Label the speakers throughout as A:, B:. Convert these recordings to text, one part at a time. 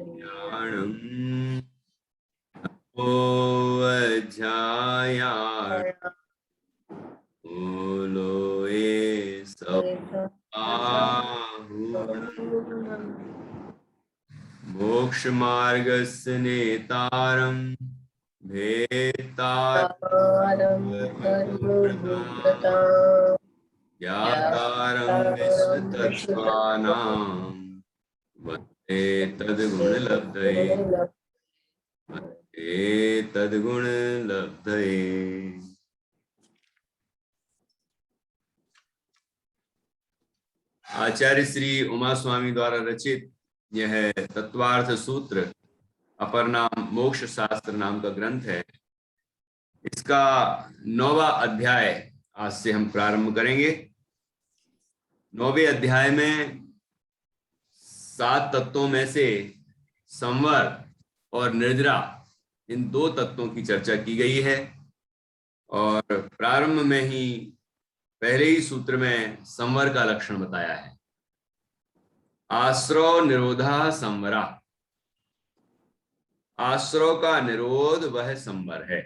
A: ज्ञानम ओ अध्यायार्थ लोए आहुरम् मोक्ष मार्गस्य नेतारं भेत्तारं ज्ञातारं विश्वतत्त्वानां वन्दे तद्गुणलब्धये वन्दे तद्गुणलब्धये। आचार्य श्री उमा स्वामी द्वारा रचित यह तत्वार्थ सूत्र अपर नाम मोक्ष शास्त्र नाम का ग्रंथ है। इसका 9वां अध्याय आज से हम प्रारंभ करेंगे। 9वें अध्याय में 7 तत्वों में से संवर और निर्जरा इन 2 तत्वों की चर्चा की गई है और प्रारंभ में ही पहले ही सूत्र में संवर का लक्षण बताया है। आश्रव निरोधा संवरा, आश्रव का निरोध वह संवर है।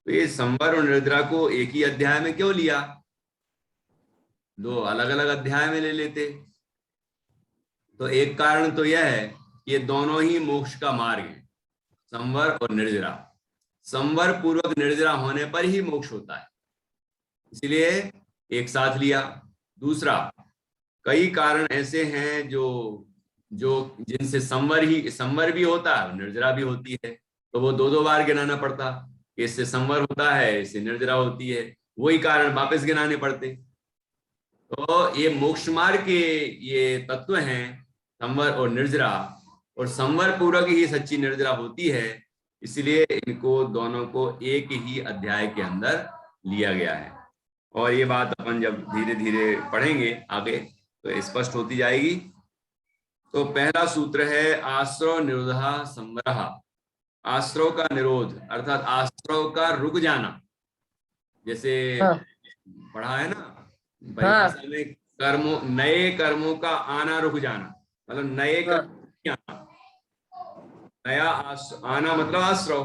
A: तो ये संवर और निर्जरा को एक ही अध्याय में क्यों लिया? 2 अलग अलग अध्याय में ले लेते। तो एक कारण तो यह है कि ये दोनों ही मोक्ष का मार्ग है, संवर और निर्जरा। संवर पूर्वक निर्जरा होने पर ही मोक्ष होता है, इसलिए एक साथ लिया। दूसरा, कई कारण ऐसे हैं जो जिनसे संवर भी होता है, निर्जरा भी होती है, तो वो 2 बार गिनाना पड़ता कि इससे संवर होता है, इससे निर्जरा होती है, वही कारण वापस गिनाने पड़ते। तो ये मोक्ष मार्ग के ये तत्व हैं, संवर और निर्जरा, और संवर पूर्वक ही सच्ची निर्जरा होती है, इसलिए इनको दोनों को एक ही अध्याय के अंदर लिया गया है। और ये बात अपन जब धीरे धीरे पढ़ेंगे आगे तो स्पष्ट होती जाएगी। तो पहला सूत्र है आश्रव निरोधा संवरः। आश्रव का निरोध अर्थात आश्रव का रुक जाना, जैसे पढ़ा है ना परिभाषा में, नए कर्मों का आना रुक जाना, मतलब नए कर्म आना। नया आना मतलब आश्रव,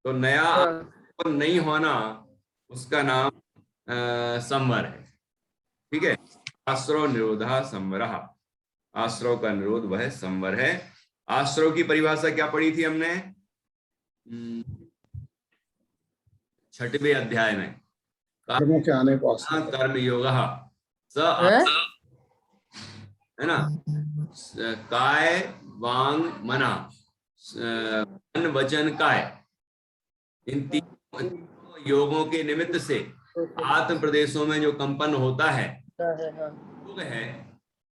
A: तो नया नहीं होना उसका नाम संवर है। ठीक है, आश्रव निरोधा संवरः, आश्रव का निरोध वह संवर है। आश्रव की परिभाषा क्या पढ़ी थी हमने 6वें अध्याय में?
B: कर्मों के आने को
A: कर्म योग है ना, काय वांग मना, मन वचन काय, इन 3 योगों के निमित्त से आत्म प्रदेशों में जो कंपन होता है योग है।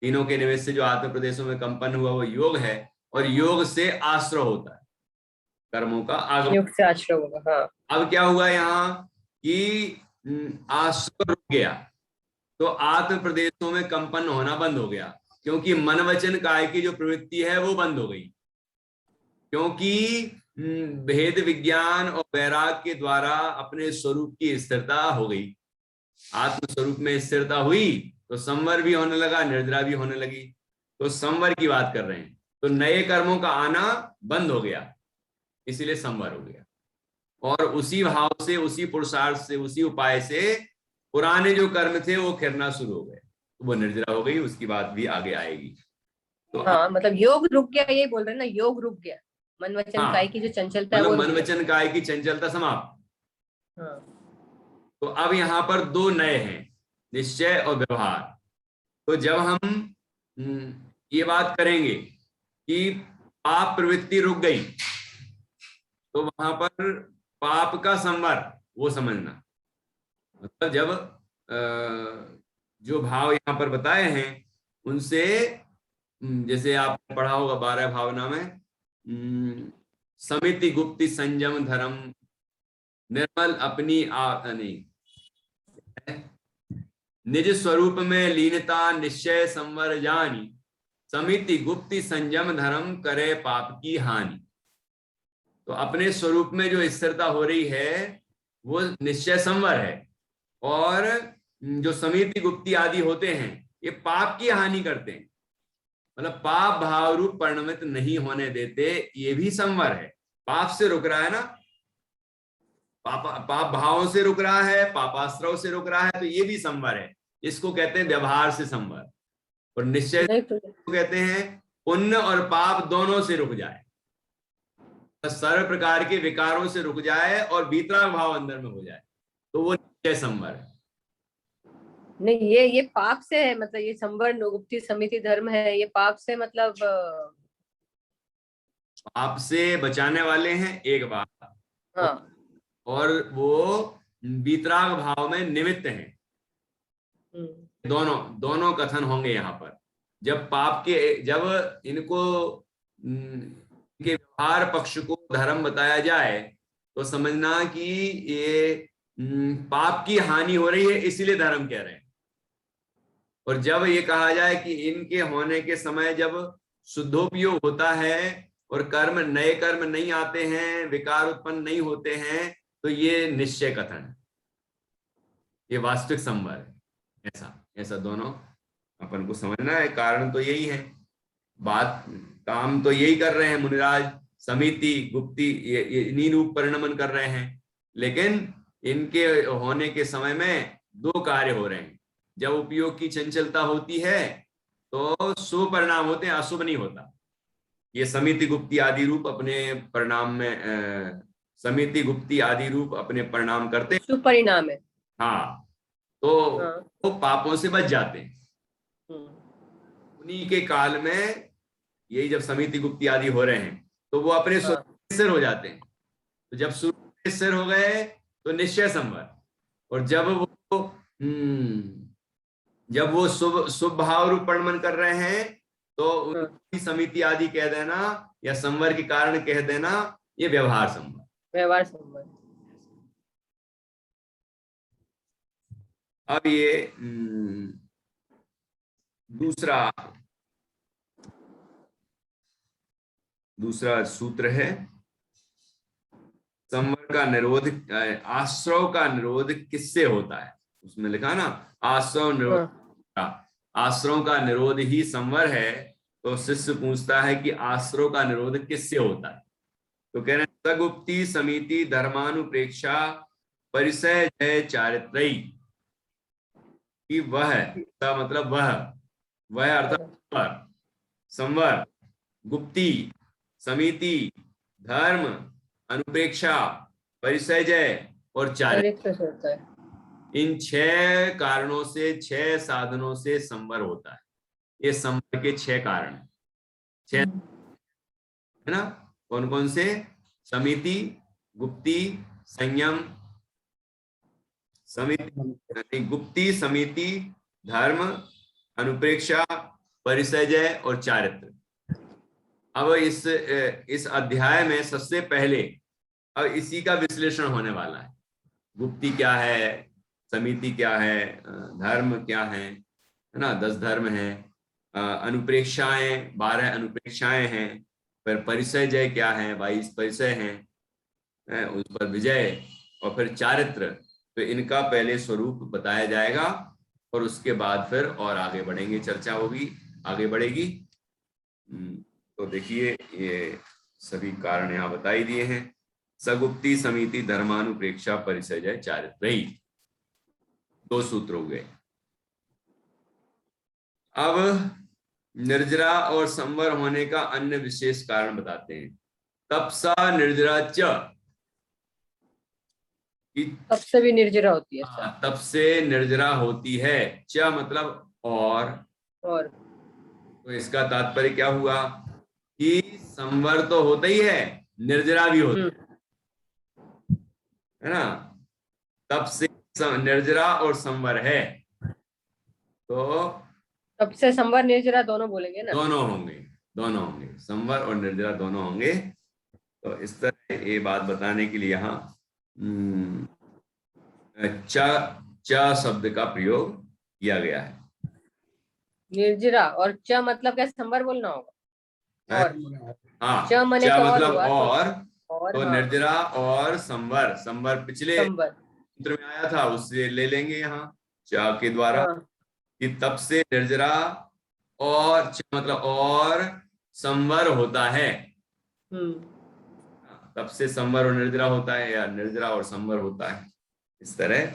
A: तीनों के निमित्त से जो आत्म प्रदेशों में कंपन हुआ वो योग है, और योग से आश्रय होता है, कर्मों का आगमन, योग से आश्रय होगा। हाँ। अब क्या हुआ यहाँ कि आश्रय रुक गया, तो आत्म प्रदेशों में कंपन होना बंद हो गया, क्योंकि मन वचन काय की जो प्रवृत्ति है वो बंद हो गई, क्योंकि भेद विज्ञान और वैराग के द्वारा अपने स्वरूप की स्थिरता हो गई। आत्म स्वरूप में स्थिरता हुई तो संवर भी होने लगा, निर्जरा भी होने लगी। तो संवर की बात कर रहे हैं, तो नए कर्मों का आना बंद हो गया, इसीलिए संवर हो गया। और उसी भाव से, उसी पुरुषार्थ से, उसी उपाय से पुराने जो कर्म थे वो खिरना शुरू हो गए, तो वो निर्जरा हो गई। उसकी बात भी आगे आएगी। तो
C: हाँ, मतलब योग रुक गया, ये बोल रहे हैं ना, योग रुक गया, मन वचन काय की जो चंचलता है,
A: मतलब मन वचन काय की चंचलता समाप्त।
C: हाँ।
A: तो अब यहाँ पर 2 नए हैं, निश्चय और व्यवहार। तो जब हम ये बात करेंगे कि पाप प्रवृत्ति रुक गई, तो वहां पर पाप का संवर वो समझना, मतलब जब जो भाव यहाँ पर बताए हैं उनसे, जैसे आपने पढ़ा होगा 12 भावना में, समिति गुप्ति संयम धर्म निर्मल अपनी नहीं, निज स्वरूप में लीनता निश्चय संवर जानी, समिति गुप्ति संयम धर्म करे पाप की हानि। तो अपने स्वरूप में जो स्थिरता हो रही है वो निश्चय संवर है, और जो समिति गुप्ति आदि होते हैं ये पाप की हानि करते हैं, मतलब पाप भाव रूप परिणमित नहीं होने देते, ये भी संवर है। पाप से रुक रहा है ना, पाप भावों से रुक रहा है, पापाश्रव से रुक रहा है, तो ये भी संवर है। इसको कहते हैं व्यवहार से संवर। और निश्चय
C: नहीं तो
A: कहते हैं पुण्य और पाप दोनों से रुक जाए, सर्व प्रकार के विकारों से रुक जाए और वीतराग भाव अंदर में हो जाए, तो वो निश्चय संवर है।
C: नहीं, ये पाप से है, मतलब ये संवर गुप्ती समिति धर्म है, ये पाप से मतलब
A: पाप से बचाने वाले हैं एक बात,
C: हाँ
A: और वो वीतराग भाव में निमित्त हैं। दोनों दोनों कथन होंगे यहाँ पर। जब पाप के, जब इनके व्यवहार पक्ष को धर्म बताया जाए तो समझना कि ये पाप की हानि हो रही है इसीलिए धर्म कह रहे हैं। और जब ये कहा जाए कि इनके होने के समय जब शुद्धोपयोग होता है और कर्म, नए कर्म नहीं आते हैं, विकार उत्पन्न नहीं होते हैं, तो ये निश्चय कथन है, ये वास्तविक संवर है। ऐसा दोनों अपन को समझना है। कारण तो यही है, बात काम तो यही कर रहे हैं मुनिराज, समिति गुप्ती ये इन्हीं रूप परिणमन कर रहे हैं, लेकिन इनके होने के समय में दो कार्य हो रहे हैं। जब उपयोग की चंचलता होती है तो शुभ परिणाम होते हैं, अशुभ नहीं होता। ये समिति गुप्ती आदि रूप अपने परिणाम में समिति गुप्ती आदि रूप अपने परिणाम करते हैं,
C: शुभ परिणाम है।
A: हाँ, तो वो पापों से बच जाते हैं। उन्हीं के काल में यही जब समिति गुप्ती आदि हो रहे हैं तो वो अपने स्थिर हो जाते हैं। तो जब स्थिर हो गए तो निश्चय संवर। और जब वो शुभ भाव रूप परिणमन कर रहे हैं तो उनकी समिति आदि कह देना या संवर के कारण कह देना, ये व्यवहार संवर।
C: व्यवहार संवर।
A: अब ये दूसरा सूत्र है, संवर का निरोध, आश्रव का निरोध किससे होता है? उसमें लिखा ना आश्रव निरोध, आश्रव का निरोध ही संवर है। तो शिष्य पूछता है कि आश्रव का निरोध किससे होता है? तो कह रहे हैं सगुप्ती समिति धर्मानुप्रेक्षा परिसय जय चारित्रयी, कि वह मतलब वह अर्थात संवर, गुप्ती, समिति, धर्म, अनुप्रेक्षा, परिसर्जय और चारित्र, इन 6 कारणों से, 6 साधनों से संवर होता है। ये संवर के 6 कारण हैं, 6 है ना। कौन कौन से? समिति, गुप्ती, संयम, समिति, गुप्ती, समिति, धर्म, अनुप्रेक्षा, परिसर्जय और चारित्र। अब इस अध्याय में सबसे पहले अब इसी का विश्लेषण होने वाला है। गुप्ती क्या है, समिति क्या है, धर्म क्या है ना, 10 धर्म हैं, अनुप्रेक्षाएं 12 अनुप्रेक्षाएं हैं, फिर परिसर्जय क्या है, 22 परिसय हैं, उस पर विजय, और फिर चारित्र। तो इनका पहले स्वरूप बताया जाएगा और उसके बाद फिर और आगे बढ़ेंगे, चर्चा होगी, आगे बढ़ेगी। तो देखिए ये सभी कारण यहाँ बताई दिए हैं। सगुप्ती समिति धर्मानुप्रेक्षा परिसर्जय चारित्रयी, 2 सूत्र हो गए। अब निर्जरा और संवर होने का अन्य विशेष कारण बताते हैं। तपसा निर्जरा च, तप
C: से भी निर्जरा होती है।
A: तप से निर्जरा होती है, च मतलब और। तो इसका तात्पर्य क्या हुआ कि संवर तो होता ही है, निर्जरा भी होता है ना। तप से निर्जरा और संवर है, तो
C: तप से संवर निर्जरा दोनों बोलेंगे ना,
A: दोनों होंगे, संवर और निर्जरा दोनों होंगे। तो इस तरह ये बात बताने के लिए यहाँ च शब्द का प्रयोग किया गया है।
C: निर्जरा और च मतलब क्या, संवर बोलना होगा। और
A: हाँ,
C: च
A: मतलब और, तो
C: हाँ।
A: निर्जरा और संवर, संवर पिछले सूत्र में आया था, उससे ले लेंगे यहाँ च के द्वारा, कि तप से निर्जरा और मतलब और संवर होता है, तब से संवर और निर्जरा होता है, या निर्जरा और संवर होता है। इस तरह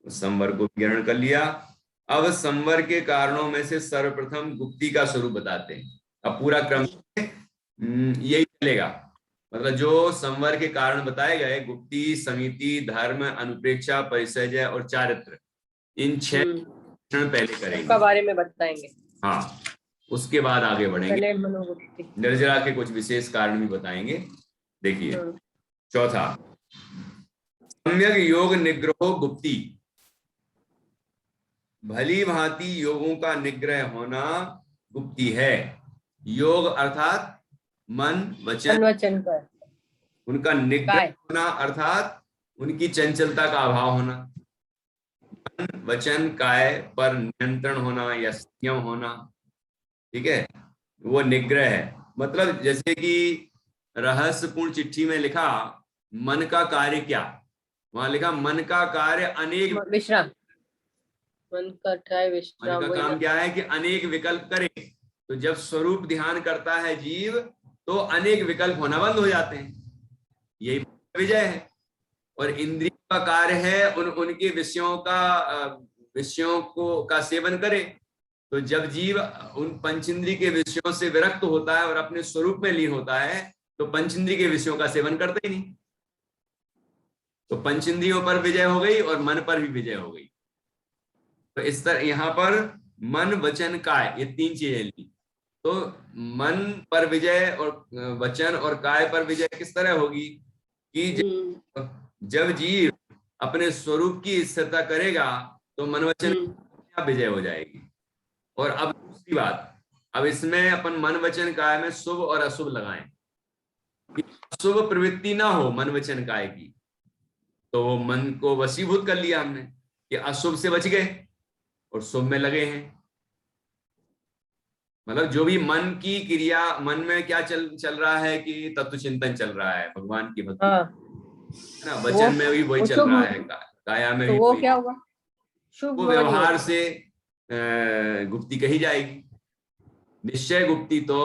A: उस संवर को ग्रहण कर लिया। अब संवर के कारणों में से सर्वप्रथम गुप्ती का स्वरूप बताते हैं। अब पूरा क्रम यही चलेगा, मतलब जो संवर के कारण बताए गए, गुप्ती, समिति, धर्म, अनुप्रेक्षा, परिसर्जय और चारित्र, इन 6 लक्षण पहले करेंगे,
C: बारे में बताएंगे।
A: हाँ, उसके बाद आगे बढ़ेंगे,
C: पहले मनोगुप्ती,
A: निर्जरा के कुछ विशेष कारण भी बताएंगे। देखिए, चौथा, सम्यक योग निग्रहो गुप्ती, भली भांति योगों का निग्रह होना गुप्ती है। योग अर्थात मन वचन
C: का
A: उनका निग्रह होना, अर्थात उनकी चंचलता का अभाव होना। मन वचन काय पर नियंत्रण होना या संयम होना, ठीक है, वो निग्रह है। मतलब जैसे कि रहस्यपूर्ण चिट्ठी में लिखा मन का कार्य क्या, वहां लिखा मन का कार्य अनेक
C: विश्राम, मन का विश्राम,
A: मन का काम क्या है कि अनेक विकल्प करे। तो जब स्वरूप ध्यान करता है जीव, तो अनेक विकल्प होना बंद हो जाते हैं, यही विजय है। और इंद्रिय का कार्य है उनके विषयों का सेवन करे। तो जब जीव उन पंचेंद्रिय के विषयों से विरक्त होता है और अपने स्वरूप में लीन होता है, तो पंचेंद्रिय के विषयों का सेवन करता ही नहीं। तो पंचेंद्रियों पर विजय हो गई और मन पर भी विजय हो गई। तो इस तरह यहाँ पर मन वचन काय, ये 3 चीजें ली। तो मन पर विजय और वचन और काय पर विजय किस तरह होगी कि जब जीव अपने स्वरूप की स्थिरता करेगा, तो मन वचन विजय हो जाएगी। और अब दूसरी बात, अब इसमें अपन मन वचन काय में शुभ और अशुभ लगाएं कि अशुभ प्रवृत्ति ना हो मन वचन काय की, तो वो मन को वशीभूत कर लिया हमने कि अशुभ से बच गए और शुभ में लगे हैं। मतलब जो भी मन की क्रिया, मन में क्या चल रहा है कि तत्व चिंतन चल रहा है, भगवान की भक्ति है ना, वचन में भी वही चल रहा है, काया में भी
C: वो क्या होगा, शुभ
A: वो व्यवहार से गुप्ती कही जाएगी। निश्चय गुप्ती तो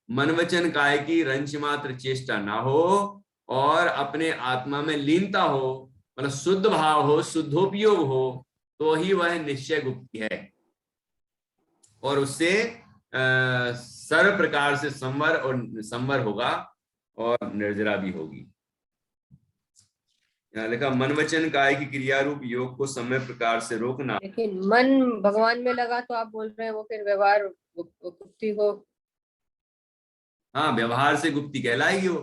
A: मन वचन काय की रंच मात्र चेष्टा ना हो और अपने आत्मा में लीनता हो, मतलब शुद्ध भाव हो, शुद्धोपयोग हो, तो ही वह निश्चय गुप्ती है। और उससे सर्व प्रकार से संवर होगा और निर्जरा भी होगी। यहाँ लिखा मन वचन काय की क्रिया रूप योग को समय प्रकार से रोकना।
C: लेकिन मन भगवान में लगा तो आप बोल रहे हैं वो फिर व्यवहार गुप्ती हो।
A: हाँ, व्यवहार से गुप्ती कहलाएगी वो,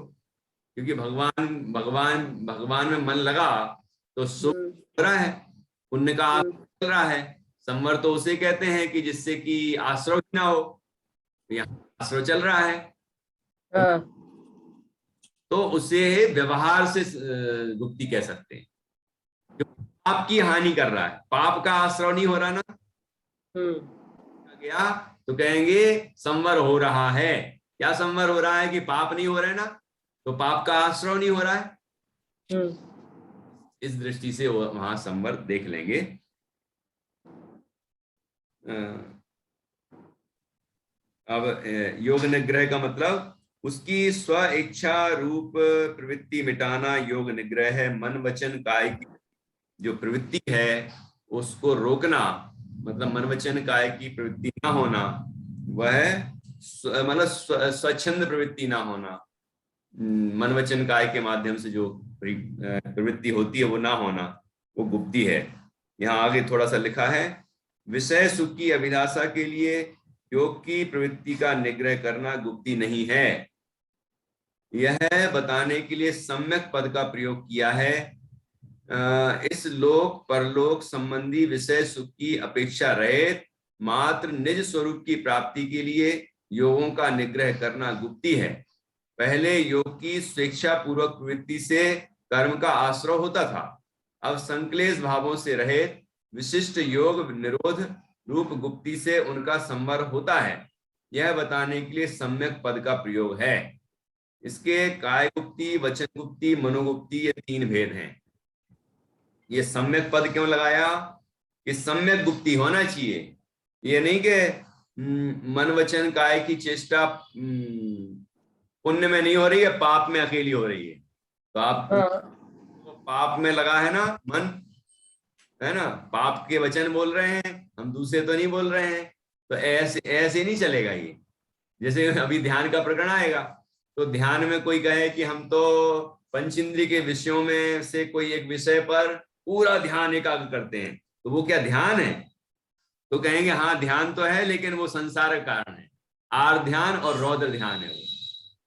A: क्योंकि भगवान में मन लगा तो शुभ हो रहा है, पुण्य का चल रहा है। संवर तो उसे कहते हैं कि जिससे कि आश्रय ना हो, यहाँ आश्रय चल रहा है। तो उसे व्यवहार से गुप्ती कह सकते हैं। जो पाप की हानि कर रहा है, पाप का आश्रय नहीं हो रहा ना, गया तो कहेंगे संवर हो रहा है। क्या संवर हो रहा है कि पाप नहीं हो रहे ना, तो पाप का आश्रय नहीं हो रहा है। इस दृष्टि से वहां संवर देख लेंगे। अब योग निग्रह का मतलब उसकी स्व इच्छा रूप प्रवृत्ति मिटाना योग निग्रह है। मन वचन काय की जो प्रवृत्ति है उसको रोकना, मतलब मन वचन काय की प्रवृत्ति ना होना, वह मतलब स्वच्छंद प्रवृत्ति ना होना, मन वचन काय के माध्यम से जो प्रवृत्ति होती है वो ना होना, वो गुप्ती है। यहाँ आगे थोड़ा सा लिखा है, विषय सुख की अभिलाषा के लिए योग की प्रवृत्ति का निग्रह करना गुप्ती नहीं है। यह बताने के लिए सम्यक पद का प्रयोग किया है। इस लोक परलोक संबंधी विषय सुख की अपेक्षा रहित मात्र निज स्वरूप की प्राप्ति के लिए योगों का निग्रह करना गुप्ती है। पहले योग की स्वेच्छा पूर्वक प्रवृत्ति से कर्म का आश्रय होता था, अब संक्लेश भावों से रहित विशिष्ट योग निरोध रूप गुप्ती से उनका संवर होता है। यह बताने के लिए सम्यक पद का प्रयोग है। इसके काय गुप्ती, वचन गुप्ती, मनोगुप्ती, ये 3 भेद हैं। ये सम्यक पद क्यों लगाया कि सम्यक गुप्ती होना चाहिए, ये नहीं कि मन वचन काय की चेष्टा पुण्य में नहीं हो रही है, पाप में अकेली हो रही है। तो आप तो पाप में लगा है ना मन, है ना, पाप के वचन बोल रहे हैं हम, दूसरे तो नहीं बोल रहे हैं। तो ऐसे ऐसे नहीं चलेगा ये। जैसे अभी ध्यान का प्रकरण आएगा, तो ध्यान में कोई कहे कि हम तो पंचेंद्रिय के विषयों में से कोई एक विषय पर पूरा ध्यान एकाग्र करते हैं, तो वो क्या ध्यान है? तो कहेंगे हाँ ध्यान तो है, लेकिन वो संसार का कारण है। आर ध्यान और रौद्र ध्यान है वो।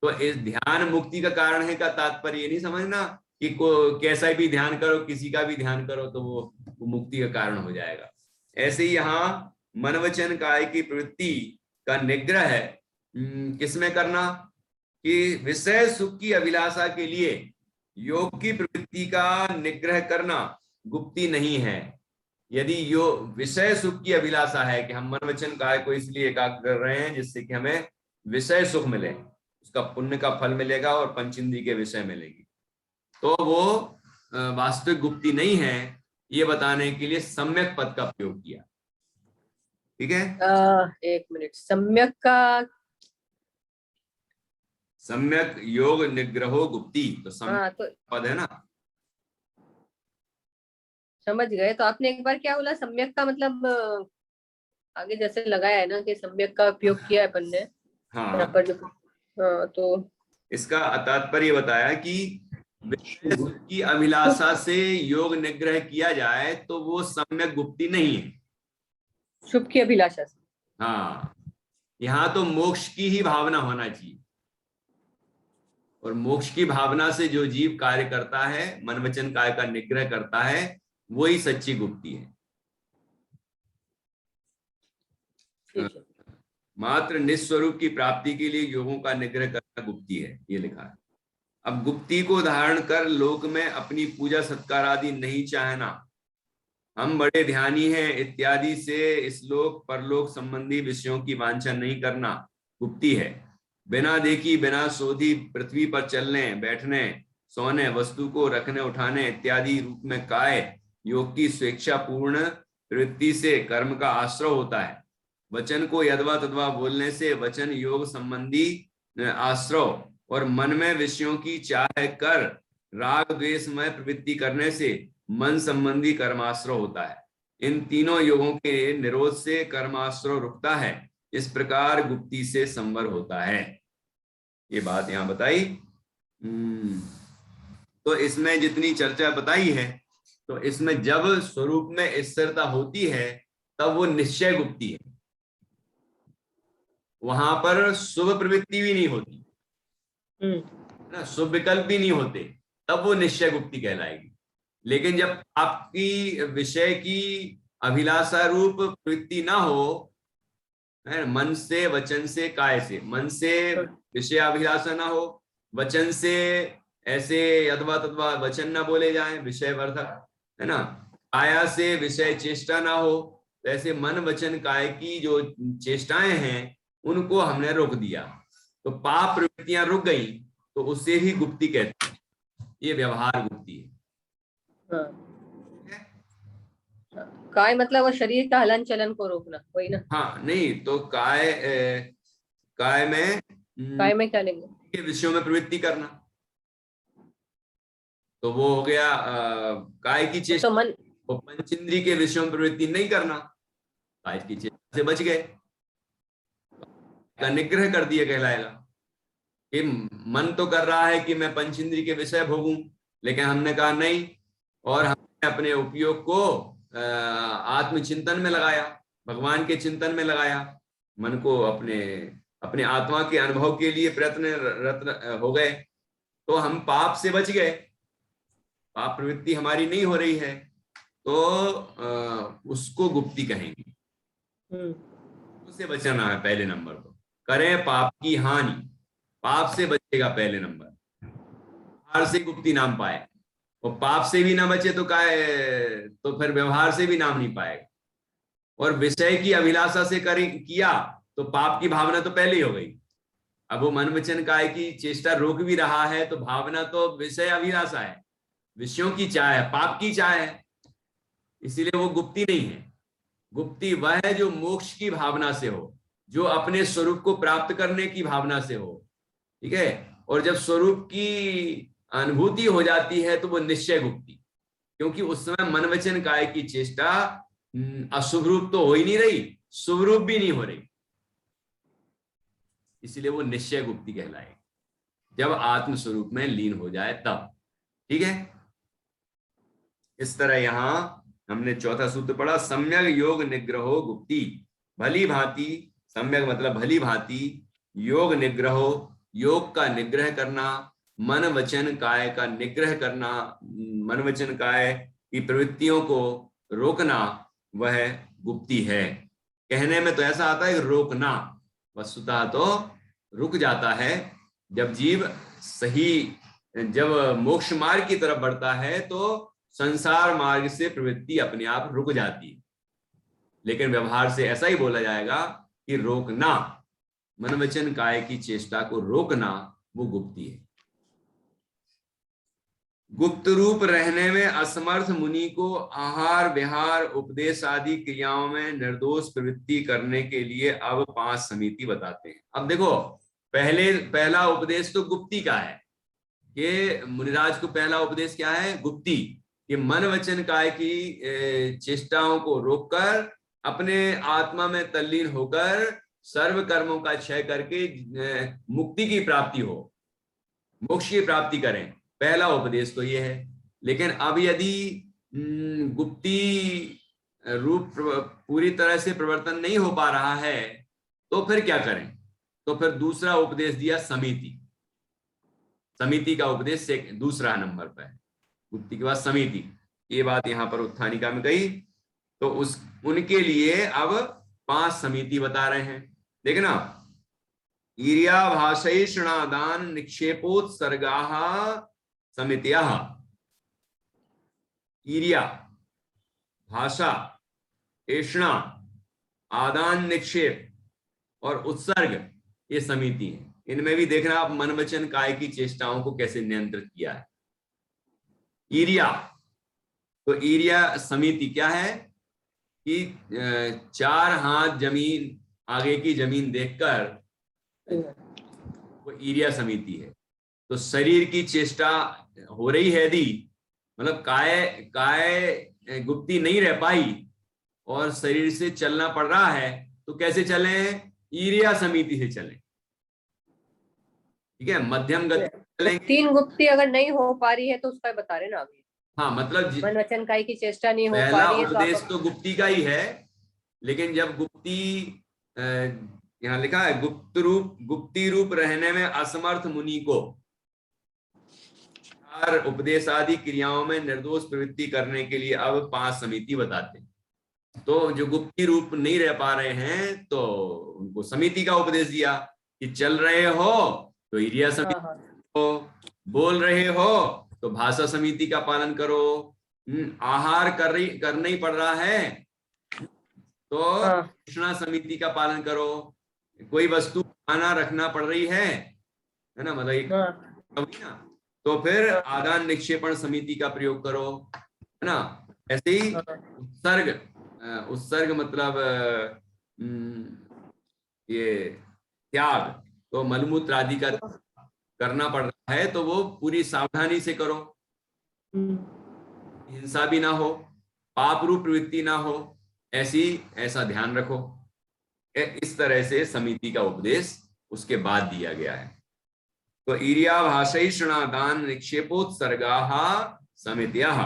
A: तो इस ध्यान मुक्ति का कारण है का तात्पर्य ये नहीं समझना कि कैसा भी ध्यान करो, किसी का भी ध्यान करो तो वो मुक्ति का कारण हो जाएगा। ऐसे ही यहाँ मन वचन काय की प्रवृत्ति का निग्रह है किसमें करना कि विषय सुख की अभिलाषा के लिए योग की प्रवृत्ति का निग्रह करना गुप्ती नहीं है। यदि यो विषय सुख की अभिलाषा है कि हम मन वचन काय को इसलिए एकाग्र कर रहे हैं जिससे कि हमें विषय सुख मिले, उसका पुण्य का फल मिलेगा और पंचेंद्रिय के विषय मिलेगी, तो वो वास्तविक गुप्ती नहीं है, ये बताने के लिए सम्यक पद का प्रयोग किया। ठीक है,
C: एक मिनट, सम्यक का
A: सम्यक योग निग्रहो गुप्ती, तो सम्यक
C: तो
A: पद है ना।
C: समझ गए। तो आपने एक बार क्या बोला, सम्यक का मतलब आगे जैसे लगाया है ना कि सम्यक का उपयोग किया है अपन ने यहाँ
A: हाँ,
C: पर जो तो
A: इसका तात्पर्य बताया कि विषय सुख की अभिलाषा से योग निग्रह किया जाए तो वो सम्यक गुप्ती नहीं है।
C: शुभ की अभिलाषा से,
A: हाँ, यहाँ तो मोक्ष की ही भावना होना चाहिए, और मोक्ष की भावना से जो जीव कार्य करता है, मन वचन काय का निग्रह करता है, वही सच्ची गुप्ती है। मात्र निस्वरूप की प्राप्ति के लिए योगों का निग्रह करना गुप्ती है, ये लिखा है। अब गुप्ती को धारण कर लोक में अपनी पूजा सत्कार आदि नहीं चाहना, हम बड़े ध्यानी हैं इत्यादि से इस लोक परलोक संबंधी विषयों की वांछा नहीं करना गुप्ती है। बिना देखी बिना शोधी पृथ्वी पर चलने बैठने सोने वस्तु को रखने उठाने इत्यादि रूप में काय योग की स्वेच्छा पूर्ण प्रवृत्ति से कर्म का आश्रय होता है। वचन को यदवा तदवा बोलने से वचन योग संबंधी आश्रय और मन में विषयों की चाह कर राग द्वेषमय प्रवृत्ति करने से मन संबंधी कर्माश्रय होता है। इन तीनों योगों के निरोध से कर्माश्रय रुकता है। इस प्रकार गुप्ती से संवर होता है। ये बात यहाँ बताई। तो इसमें जितनी चर्चा बताई है, तो इसमें जब स्वरूप में स्थिरता होती है तब वो निश्चय गुप्ती है, वहां पर शुभ प्रवृत्ति भी नहीं होती ना, शुभ विकल्प भी नहीं होते, तब वो निश्चय गुप्ती कहलाएगी। लेकिन जब आपकी विषय की अभिलाषा रूप प्रवृत्ति ना हो, है मन से वचन से काय से, मन से विषय अभिलाषा ना हो, वचन से ऐसे अथवा तथवा वचन ना बोले जाएं विषय वर्धक, है ना, काया से विषय चेष्टा ना हो, तो ऐसे मन वचन काय की जो चेष्टाएं हैं उनको हमने रोक दिया, तो पाप प्रवृत्तियां रुक गई, तो उससे ही गुप्ती कहते हैं। ये व्यवहार गुप्ती है।
C: काय मतलब वो शरीर का हलन चलन को रोकना, वही ना?
A: हाँ, नहीं तो काय
C: काय में क्या लेंगे
A: के विषयों में प्रवृत्ति करना, तो वो हो गया काय की चेष्टा।
C: तो मन
A: वो पंचेंद्रिय के विषयों में प्रवृत्ति नहीं करना, काय की चेष्टा से बच गए, का निग्रह कर दिया कहलाएगा। कि मन तो कर रहा है कि मैं पंचेंद्रिय के विषय भोगूं, लेकिन हमने कहा नहीं, और हमने अपने उपयोग को आत्मचिंतन में लगाया, भगवान के चिंतन में लगाया, मन को अपने आत्मा के अनुभव के लिए प्रयत्न हो गए, तो हम पाप से बच गए, पाप प्रवृत्ति हमारी नहीं हो रही है, तो उसको गुप्ती कहेंगे। उससे बचना है पहले नंबर पर, करें पाप की हानि, पाप से बचेगा पहले नंबर, व्यवहार से गुप्ती नाम पाए, और पाप से भी ना बचे तो तो फिर व्यवहार से भी नाम नहीं पाएगा। और विषय की अभिलाषा से किया तो पाप की भावना तो पहले ही हो गई। अब वो मन वचन काय की चेष्टा रोक भी रहा है, तो भावना तो विषय अभिलाषा है, विषयों की चाह है, पाप की चाह है, इसीलिए वो गुप्ती नहीं है। गुप्ती वह है जो मोक्ष की भावना से हो, जो अपने स्वरूप को प्राप्त करने की भावना से हो, ठीक है। और जब स्वरूप की अनुभूति हो जाती है तो वो निश्चय गुप्ति, क्योंकि उस समय मन वचन काय की चेष्टा अशुभ रूप तो हो ही नहीं रही, शुभ रूप भी नहीं हो रही, इसलिए वो निश्चय गुप्ति कहलाए जब आत्म स्वरूप में लीन हो जाए तब, ठीक है। इस तरह यहां हमने चौथा सूत्र पढ़ा, सम्यक योग निग्रहो गुप्ति, भली भांति, सम्यक मतलब भली भांति, योग निग्रहो, योग का निग्रह करना, मन वचन काय का निग्रह करना, मन वचन काय की प्रवृत्तियों को रोकना, वह गुप्ति है। कहने में तो ऐसा आता है रोकना, वस्तुतः तो रुक जाता है। जब जीव सही, जब मोक्ष मार्ग की तरफ बढ़ता है तो संसार मार्ग से प्रवृत्ति अपने आप रुक जाती है, लेकिन व्यवहार से ऐसा ही बोला जाएगा कि रोकना, मन वचन काय की चेष्टा को रोकना, वो गुप्ति है। गुप्त रूप रहने में असमर्थ मुनि को आहार विहार उपदेश आदि क्रियाओं में निर्दोष प्रवृत्ति करने के लिए अब 5 समिति बताते हैं। अब देखो, पहला उपदेश तो गुप्ति का है कि मुनिराज को पहला उपदेश क्या है, गुप्ति, कि मन वचन काय की चेष्टाओं को रोककर अपने आत्मा में तल्लीन होकर सर्व कर्मों का क्षय करके मुक्ति की प्राप्ति हो, मोक्ष की प्राप्ति करें। पहला उपदेश तो ये है। लेकिन अब यदि गुप्ति रूप पूरी तरह से प्रवर्तन नहीं हो पा रहा है तो फिर क्या करें? तो फिर दूसरा उपदेश दिया समिति। समिति का उपदेश से दूसरा नंबर पर है, गुप्ति के बाद समिति। ये बात यहां पर उत्थानिका में कही, तो उनके लिए अब 5 समिति बता रहे हैं। देखना, ईर्या भाषैषणादान निक्षेपोत्सर्गाः समित्याः। ईर्या, भाषा, ऐषणा, आदान निक्षेप और उत्सर्ग, ये समिति है। इनमें भी देखना आप मन वचन काय की चेष्टाओं को कैसे नियंत्रित किया है। ईर्या, तो ईर्या समिति क्या है कि 4 हाथ जमीन, आगे की जमीन देखकर वो ईर्या समिति है। तो शरीर की चेष्टा हो रही है यदि, मतलब काय गुप्ति नहीं रह पाई और शरीर से चलना पड़ रहा है, तो कैसे चले? ईर्या समिति से चलें, ठीक है। मध्यम गति चलेंगे।
C: 3 गुप्ति अगर नहीं हो पा रही है तो उसका बता रहे ना अभी।
A: हाँ, मतलब
C: मन वचन काय की चेष्टा नहीं हो पा
A: पहला
C: रही है
A: उपदेश तो गुप्ति का ही है, लेकिन जब गुप्ति यहाँ लिखा है गुप्ति रूप रहने में असमर्थ मुनि को उपदेश आदि क्रियाओं में निर्दोष प्रवृत्ति करने के लिए अब 5 समिति बताते हैं। तो जो गुप्ति रूप नहीं रह पा रहे हैं तो उनको समिति का उपदेश दिया कि चल रहे हो तो ईर्या समिति को, बोल रहे हो तो भाषा समिति का पालन करो, आहार करना ही पड़ रहा है तो कृष्णा समिति का पालन करो, कोई वस्तु खाना रखना पड़ रही है ना, मतलब ना, तो फिर आदान निक्षेपण समिति का प्रयोग करो, है ना। ऐसे ही उत्सर्ग मतलब ये त्याग, तो मलमूत्र आदि का करना पड़ रहा है तो वो पूरी सावधानी से करो, हिंसा भी ना हो, पाप रूप प्रवृत्ति ना हो, ऐसा ध्यान रखो। इस तरह से समिति का उपदेश उसके बाद दिया गया है। तो ईर्या भाषैषणादान निक्षेपोत्सर्गाः समित्याः।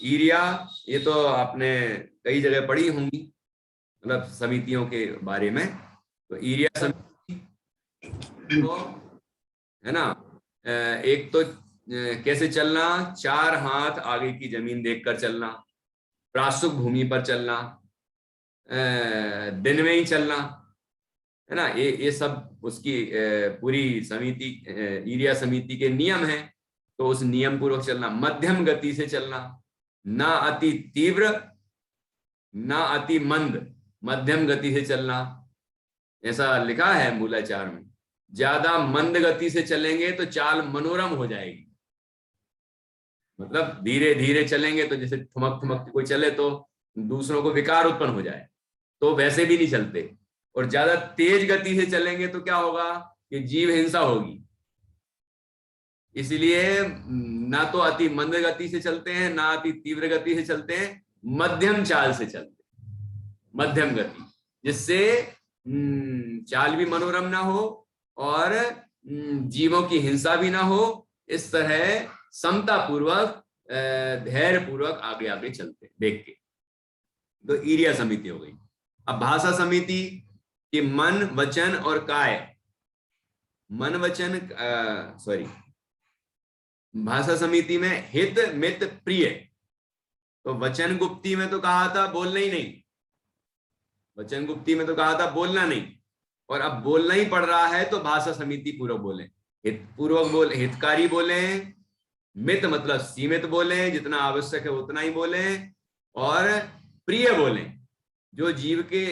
A: ईर्या, ये तो आपने कई जगह पढ़ी होंगी, मतलब समितियों के बारे में। तो ईर्या समिति तो है ना, एक तो कैसे चलना, 4 हाथ आगे की जमीन देखकर चलना, प्रासुक भूमि पर चलना, दिन में ही चलना, है ना। ये सब उसकी पूरी समिति, ईर्या समिति के नियम हैं, तो उस नियम पूर्वक चलना। मध्यम गति से चलना, ना अति तीव्र ना अति मंद, मध्यम गति से चलना, ऐसा लिखा है मूलाचार में। ज्यादा मंद गति से चलेंगे तो चाल मनोरम हो जाएगी, मतलब धीरे धीरे चलेंगे तो जैसे ठुमक ठुमक कोई चले तो दूसरों को विकार उत्पन्न हो जाए, तो वैसे भी नहीं चलते। और ज्यादा तेज गति से चलेंगे तो क्या होगा कि जीव हिंसा होगी। इसलिए ना तो अति मंद गति से चलते हैं, ना अति तीव्र गति से चलते हैं, मध्यम चाल से चलते हैं, मध्यम गति, जिससे चाल भी मनोरम ना हो और जीवों की हिंसा भी ना हो। इस तरह समता पूर्वक धैर्य पूर्वक आगे आगे चलते हैं देख के। तो ईरिया समिति हो गई। अब भाषा समिति कि मन वचन और काय, मन वचन भाषा समिति में हित मित प्रिय। तो वचन गुप्ती में तो कहा था बोलना ही नहीं, वचन गुप्ती में तो कहा था बोलना नहीं, और अब बोलना ही पड़ रहा है तो भाषा समिति पूर्वक बोले, हित पूर्वक बोले, हितकारी बोले, मित मतलब सीमित बोले, जितना आवश्यक है उतना ही बोले, और प्रिय बोले, जो जीव के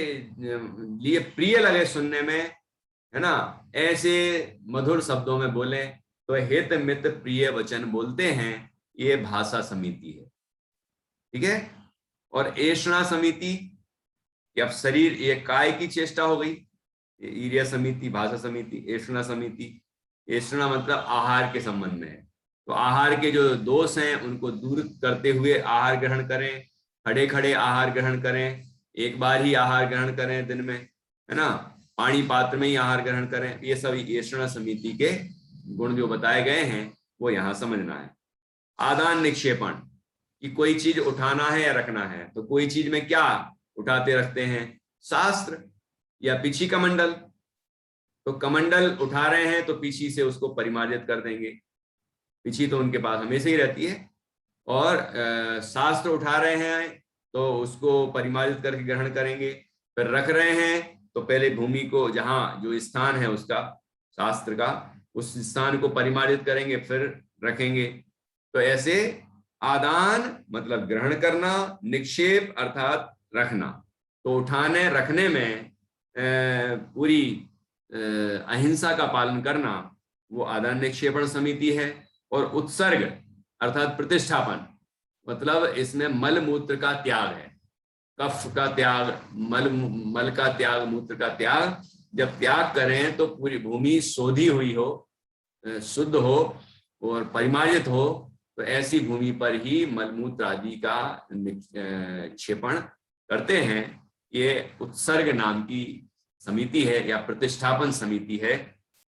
A: लिए प्रिय लगे सुनने में, है ना, ऐसे मधुर शब्दों में बोले। तो हित मित प्रिय वचन बोलते हैं, ये भाषा समिति है। ठीक है। और ऐषणा समिति, अब शरीर, ये काय की चेष्टा हो गई, ईरिया समिति, भाषा समिति, ऐषणा समिति। ऐषणा मतलब आहार के संबंध में है। तो आहार के जो दोष हैं उनको दूर करते हुए आहार ग्रहण करें, खड़े खड़े आहार ग्रहण करें, एक बार ही आहार ग्रहण करें दिन में, है ना, पानी पात्र में ही आहार ग्रहण करें। ये सब ऐषणा समिति के गुण जो बताए गए हैं वो यहाँ समझना है। आदान निक्षेपण, कि कोई चीज उठाना है या रखना है, तो कोई चीज में क्या उठाते रखते हैं, शास्त्र या पीछी कमंडल। तो कमंडल उठा रहे हैं तो पीछी से उसको परिमार्जित कर देंगे, पीछी तो उनके पास हमेशा ही रहती है। और शास्त्र उठा रहे हैं तो उसको परिमार्जित करके ग्रहण करेंगे। फिर रख रहे हैं तो पहले भूमि को, जहां जो स्थान है उसका, शास्त्र का, उस स्थान को परिमार्जित करेंगे, फिर रखेंगे। तो ऐसे आदान मतलब ग्रहण करना, निक्षेप अर्थात रखना। तो उठाने रखने में पूरी अहिंसा का पालन करना, वो आदान निक्षेपण समिति है। और उत्सर्ग अर्थात प्रतिष्ठापन, मतलब इसमें मल मूत्र का त्याग है, कफ का त्याग, मल का त्याग, मूत्र का त्याग। जब त्याग करें तो पूरी भूमि शोधी हुई हो, शुद्ध हो और परिमार्जित हो, तो ऐसी भूमि पर ही मलमूत्र आदि का निक्षेपण करते हैं। ये उत्सर्ग नाम की समिति है या प्रतिष्ठापन समिति है।